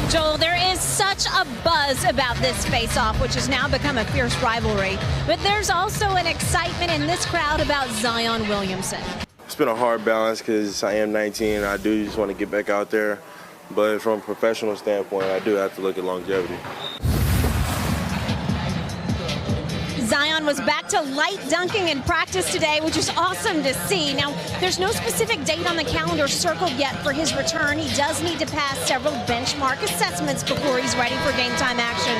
Joel, there is such a buzz about this face-off, which has now become a fierce rivalry. But there's also an excitement in this crowd about Zion Williamson. It's been a hard balance because I am 19 and I do just want to get back out there. But from a professional standpoint, I do have to look at longevity. Zion was back to light dunking in practice today, which is awesome to see. Now, there's no specific date on the calendar circled yet for his return. He does need to pass several benchmark assessments before he's ready for game time action.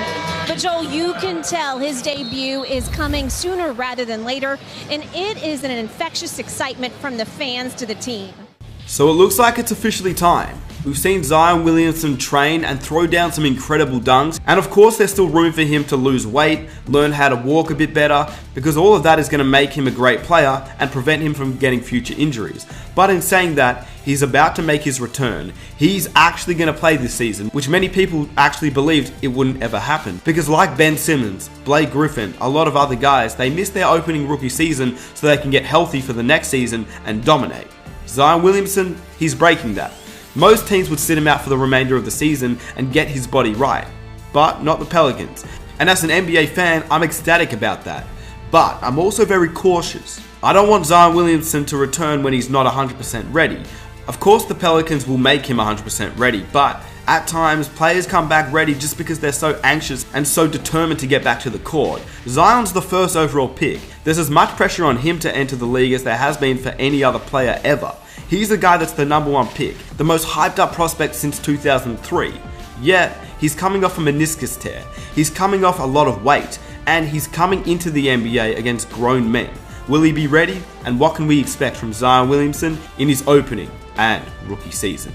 But Joel, you can tell his debut is coming sooner rather than later, and it is an infectious excitement from the fans to the team. So it looks like it's officially time. We've seen Zion Williamson train and throw down some incredible dunks, and of course there's still room for him to lose weight, learn how to walk a bit better, because all of that is going to make him a great player and prevent him from getting future injuries. But in saying that, he's about to make his return. He's actually going to play this season, which many people actually believed it wouldn't ever happen. Because like Ben Simmons, Blake Griffin, a lot of other guys, they missed their opening rookie season so they can get healthy for the next season and dominate. Zion Williamson, he's breaking that. Most teams would sit him out for the remainder of the season and get his body right, but not the Pelicans. And as an NBA fan, I'm ecstatic about that. But I'm also very cautious. I don't want Zion Williamson to return when he's not 100% ready. Of course the Pelicans will make him 100% ready, but at times players come back ready just because they're so anxious and so determined to get back to the court. Zion's the first overall pick. There's as much pressure on him to enter the league as there has been for any other player ever. He's the guy that's the number one pick, the most hyped up prospect since 2003. Yet, he's coming off a meniscus tear, he's coming off a lot of weight, and he's coming into the NBA against grown men. Will he be ready? And what can we expect from Zion Williamson in his opening and rookie season?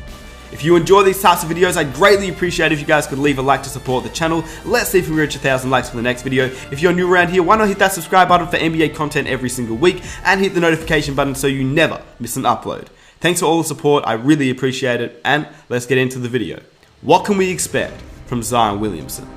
If you enjoy these types of videos, I'd greatly appreciate if you guys could leave a like to support the channel. Let's see if we reach 1,000 likes for the next video. If you're new around here, why not hit that subscribe button for NBA content every single week and hit the notification button so you never miss an upload. Thanks for all the support, I really appreciate it, and let's get into the video. What can we expect from Zion Williamson?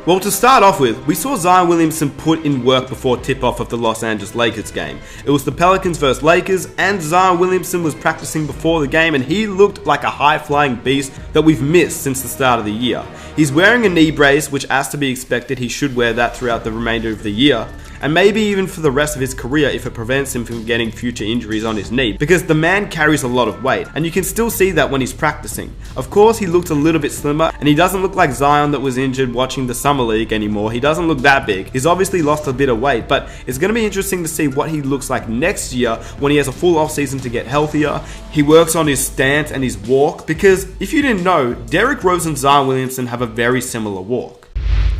Well, to start off with, we saw Zion Williamson put in work before tip-off of the Los Angeles Lakers game. It was the Pelicans versus Lakers, and Zion Williamson was practicing before the game, and he looked like a high-flying beast that we've missed since the start of the year. He's wearing a knee brace, which, as to be expected, he should wear that throughout the remainder of the year, and maybe even for the rest of his career if it prevents him from getting future injuries on his knee, because the man carries a lot of weight, and you can still see that when he's practicing. Of course, he looked a little bit slimmer, and he doesn't look like Zion that was injured watching the Summer League anymore. He doesn't look that big. He's obviously lost a bit of weight, but it's going to be interesting to see what he looks like next year when he has a full offseason to get healthier. He works on his stance and his walk, because if you didn't know, Derrick Rose and Zion Williamson have a very similar walk.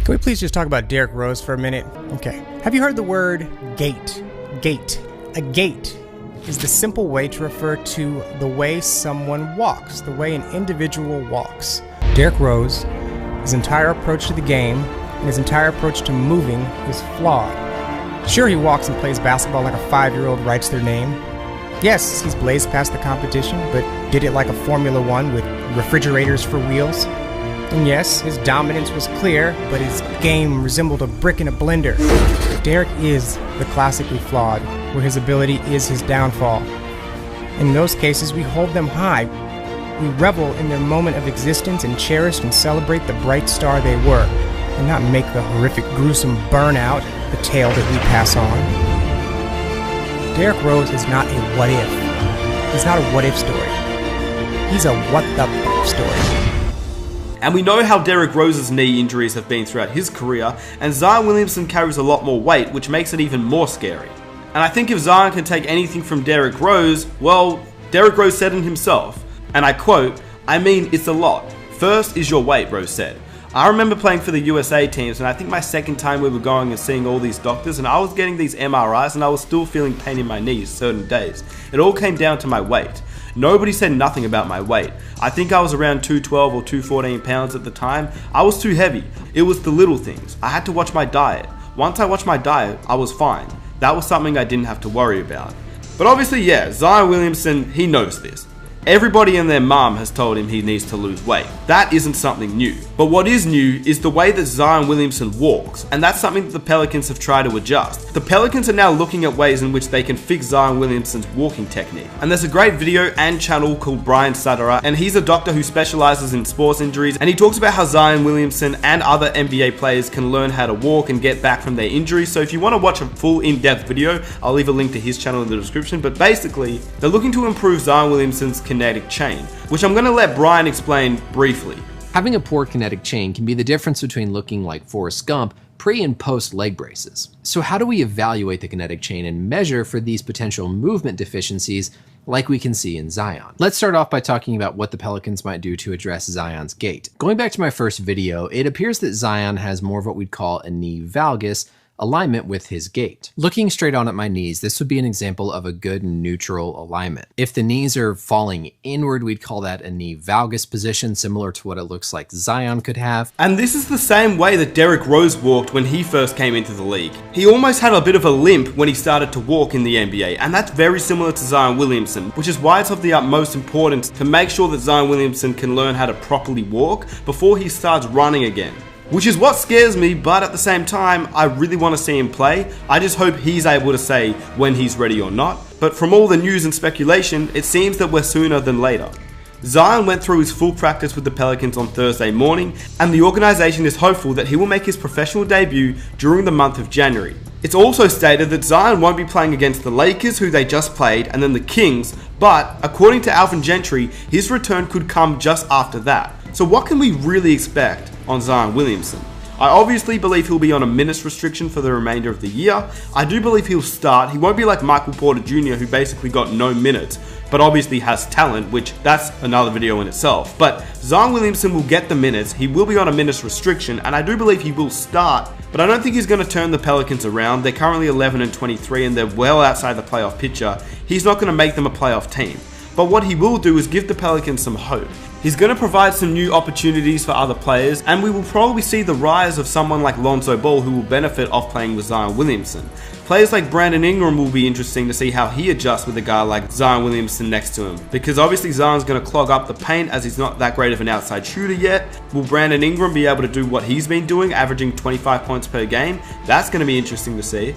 Can we please just talk about Derrick Rose for a minute? Okay. Have you heard the word gait? Gait. A gait is the simple way to refer to the way someone walks, the way an individual walks. Derrick Rose, his entire approach to the game, and his entire approach to moving is flawed. Sure, he walks and plays basketball like a 5-year-old writes their name. Yes, he's blazed past the competition, but did it like a Formula One with refrigerators for wheels. And yes, his dominance was clear, but his game resembled a brick in a blender. Derrick is the classically flawed, where his ability is his downfall. In those cases, we hold them high. We revel in their moment of existence and cherish and celebrate the bright star they were, and not make the horrific, gruesome burnout the tale that we pass on. Derrick Rose is not a what if. He's not a what if story. He's a what the f story. And we know how Derrick Rose's knee injuries have been throughout his career, and Zion Williamson carries a lot more weight, which makes it even more scary. And I think if Zion can take anything from Derrick Rose, well, Derrick Rose said it himself, and I quote, "I mean, it's a lot. First is your weight," Rose said. I remember playing for the USA teams, and I think my second time we were going and seeing all these doctors, and I was getting these MRIs, and I was still feeling pain in my knees certain days. It all came down to my weight. Nobody said nothing about my weight. I think I was around 212 or 214 pounds at the time. I was too heavy. It was the little things. I had to watch my diet. Once I watched my diet, I was fine. That was something I didn't have to worry about. But obviously, yeah, Zion Williamson, he knows this. Everybody and their mum has told him he needs to lose weight. That isn't something new. But what is new is the way that Zion Williamson walks, and that's something that the Pelicans have tried to adjust. The Pelicans are now looking at ways in which they can fix Zion Williamson's walking technique. And there's a great video and channel called Brian Sutterer, and he's a doctor who specializes in sports injuries, and he talks about how Zion Williamson and other NBA players can learn how to walk and get back from their injuries. So if you want to watch a full in-depth video, I'll leave a link to his channel in the description. But basically, they're looking to improve Zion Williamson's kinetic chain, which I'm going to let Brian explain briefly. Having a poor kinetic chain can be the difference between looking like Forrest Gump pre and post leg braces. So how do we evaluate the kinetic chain and measure for these potential movement deficiencies like we can see in Zion? Let's start off by talking about what the Pelicans might do to address Zion's gait. Going back to my first video, it appears that Zion has more of what we'd call a knee valgus alignment with his gait. Looking straight on at my knees, this would be an example of a good neutral alignment. If the knees are falling inward, we'd call that a knee valgus position, similar to what it looks like Zion could have. And this is the same way that Derrick Rose walked when he first came into the league. He almost had a bit of a limp when he started to walk in the NBA, and that's very similar to Zion Williamson, which is why it's of the utmost importance to make sure that Zion Williamson can learn how to properly walk before he starts running again. Which is what scares me, but at the same time, I really want to see him play. I just hope he's able to say when he's ready or not. But from all the news and speculation, it seems that we're sooner than later. Zion went through his full practice with the Pelicans on Thursday morning, and the organization is hopeful that he will make his professional debut during the month of January. It's also stated that Zion won't be playing against the Lakers, who they just played, and then the Kings, but according to Alvin Gentry, his return could come just after that. So what can we really expect on Zion Williamson? I obviously believe he'll be on a minutes restriction for the remainder of the year. I do believe he'll start. He won't be like Michael Porter Jr., who basically got no minutes, but obviously has talent, which that's another video in itself. But Zion Williamson will get the minutes. He will be on a minutes restriction, and I do believe he will start, but I don't think he's going to turn the Pelicans around. They're currently 11-23, and they're well outside the playoff picture. He's not going to make them a playoff team. But what he will do is give the Pelicans some hope. He's going to provide some new opportunities for other players, and we will probably see the rise of someone like Lonzo Ball, who will benefit off playing with Zion Williamson. Players like Brandon Ingram will be interesting to see how he adjusts with a guy like Zion Williamson next to him, because obviously Zion's going to clog up the paint as he's not that great of an outside shooter yet. Will Brandon Ingram be able to do what he's been doing, averaging 25 points per game? That's going to be interesting to see.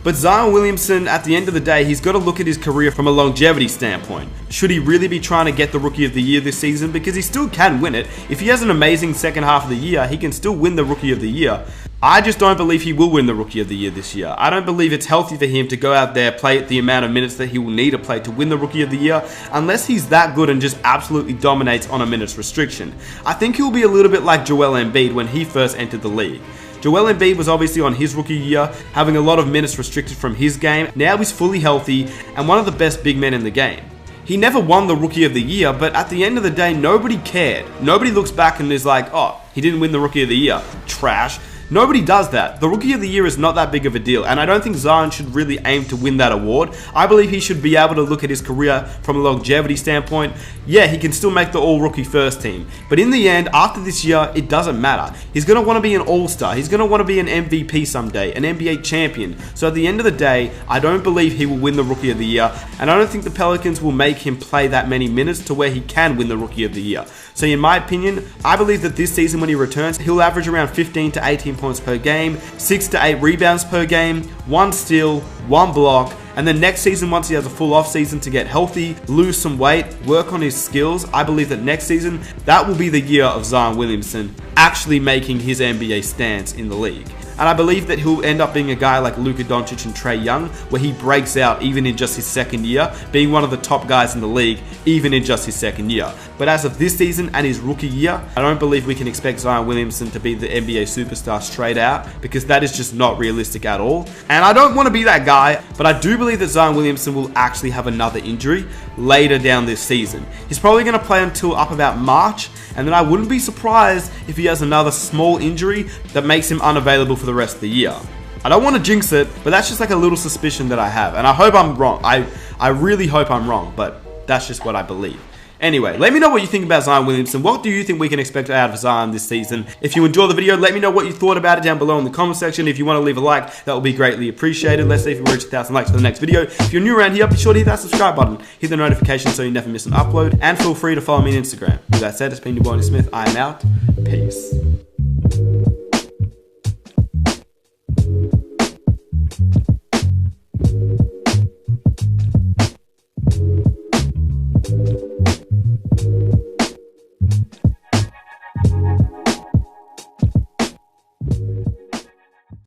But Zion Williamson, at the end of the day, he's got to look at his career from a longevity standpoint. Should he really be trying to get the Rookie of the Year this season? Because he still can win it. If he has an amazing second half of the year, he can still win the Rookie of the Year. I just don't believe he will win the Rookie of the Year this year. I don't believe it's healthy for him to go out there, play the amount of minutes that he will need to play to win the Rookie of the Year, unless he's that good and just absolutely dominates on a minutes restriction. I think he'll be a little bit like Joel Embiid when he first entered the league. Joel Embiid was obviously on his rookie year, having a lot of minutes restricted from his game. Now he's fully healthy and one of the best big men in the game. He never won the Rookie of the Year, but at the end of the day, nobody cared. Nobody looks back and is like, oh, he didn't win the Rookie of the Year. Trash. Nobody does that. The Rookie of the Year is not that big of a deal, and I don't think Zion should really aim to win that award. I believe he should be able to look at his career from a longevity standpoint. Yeah, he can still make the All-Rookie first team, but in the end, after this year, it doesn't matter. He's going to want to be an All-Star. He's going to want to be an MVP someday, an NBA champion. So at the end of the day, I don't believe he will win the Rookie of the Year, and I don't think the Pelicans will make him play that many minutes to where he can win the Rookie of the Year. So in my opinion, I believe that this season when he returns, he'll average around 15 to 18 points per game, 6 to 8 rebounds per game, 1 steal, 1 block, and then next season, once he has a full off season to get healthy, lose some weight, work on his skills, I believe that next season, that will be the year of Zion Williamson actually making his NBA stance in the league. And I believe that he'll end up being a guy like Luka Doncic and Trae Young, where he breaks out even in just his second year, being one of the top guys in the league, even in just his second year. But as of this season and his rookie year, I don't believe we can expect Zion Williamson to be the NBA superstar straight out, because that is just not realistic at all. And I don't want to be that guy, but I do believe that Zion Williamson will actually have another injury later down this season. He's probably going to play until up about March, and then I wouldn't be surprised if he has another small injury that makes him unavailable for the rest of the year. I don't want to jinx it, but that's just like a little suspicion that I have, and I hope I'm wrong. I really hope I'm wrong, but that's just what I believe. Anyway, let me know what you think about Zion Williamson. What do you think we can expect out of Zion this season? If you enjoyed the video, let me know what you thought about it down below in the comment section. If you want to leave a like, that will be greatly appreciated. Let's see if we reach 1,000 likes for the next video. If you're new around here, be sure to hit that subscribe button, hit the notification so you never miss an upload, and feel free to follow me on Instagram. With that said, it's been your boy Smith. I am out. Peace.